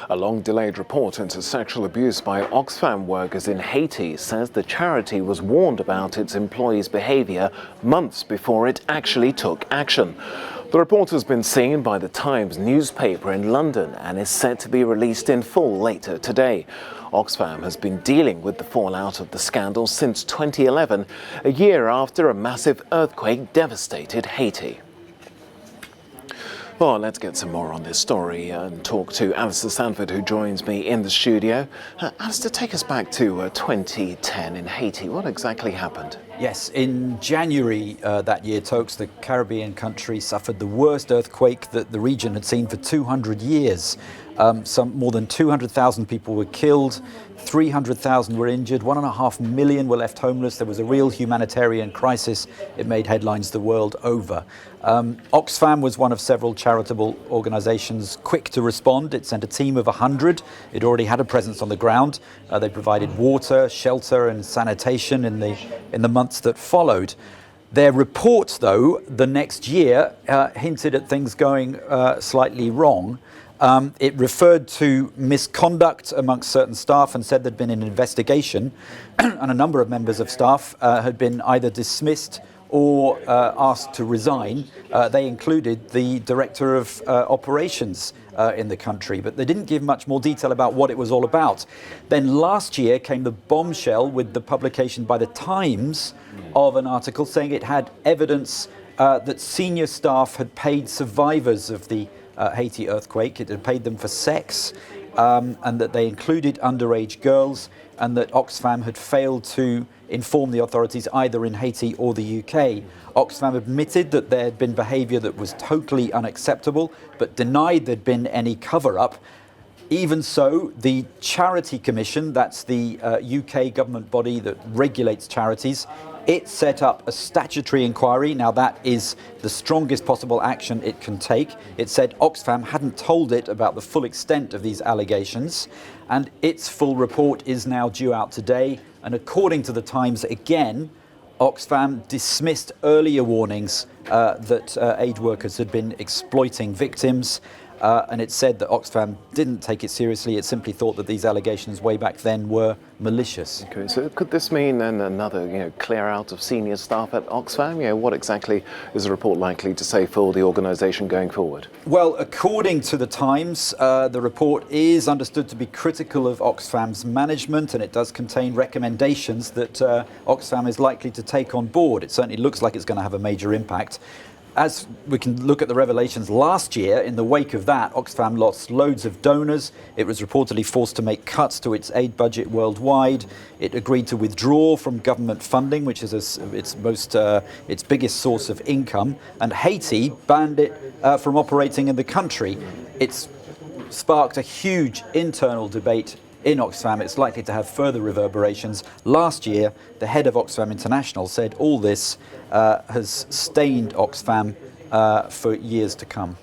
A long-delayed report into sexual abuse by Oxfam workers in Haiti says the charity was warned about its employees' behaviour months before it actually took action. The report has been seen by the Times newspaper in London and is set to be released in full later today. Oxfam has been dealing with the fallout of the scandal since 2011, a year after a massive earthquake devastated Haiti. Well, let's get some more on this story and talk to Alistair Sanford, who joins me in the studio. Alistair, take us back to 2010 in Haiti. What exactly happened? Yes, in January that year, Tokes, the Caribbean country, suffered the worst earthquake that the region had seen for 200 years. More than 200,000 people were killed, 300,000 were injured, 1.5 million were left homeless. There was a real humanitarian crisis. It made headlines the world over. Oxfam was one of several charitable organisations quick to respond. It sent a team of 100. It already had a presence on the ground. They provided water, shelter and sanitation in the months that followed. Their report, though, the next year hinted at things going slightly wrong. It referred to misconduct amongst certain staff and said there'd been an investigation and a number of members of staff had been either dismissed or asked to resign. They included the director of operations in the country, but they didn't give much more detail about what it was all about. Then last year came the bombshell with the publication by the Times of an article saying it had evidence that senior staff had paid survivors of the Haiti earthquake. It had paid them for sex, and that they included underage girls, and that Oxfam had failed to inform the authorities either in Haiti or the UK. Oxfam admitted that there had been behaviour that was totally unacceptable, but denied there'd been any cover-up. Even so, the Charity Commission, that's the UK government body that regulates charities, it set up a statutory inquiry. Now that is the strongest possible action it can take. It said Oxfam hadn't told it about the full extent of these allegations, and its full report is now due out today. And according to the Times, again, Oxfam dismissed earlier warnings that aid workers had been exploiting victims. And it said that Oxfam didn't take it seriously. It simply thought that these allegations way back then were malicious. Okay, so could this mean then another, clear out of senior staff at Oxfam? What exactly is the report likely to say for the organisation going forward? Well, according to the Times, the report is understood to be critical of Oxfam's management, and it does contain recommendations that Oxfam is likely to take on board. It certainly looks like it's going to have a major impact. As we can look at the revelations last year, in the wake of that, Oxfam lost loads of donors. It was reportedly forced to make cuts to its aid budget worldwide. It agreed to withdraw from government funding, which is its biggest source of income. And Haiti banned it from operating in the country. It's sparked a huge internal debate in Oxfam. It's likely to have further reverberations. Last year, the head of Oxfam International said all this has stained Oxfam for years to come.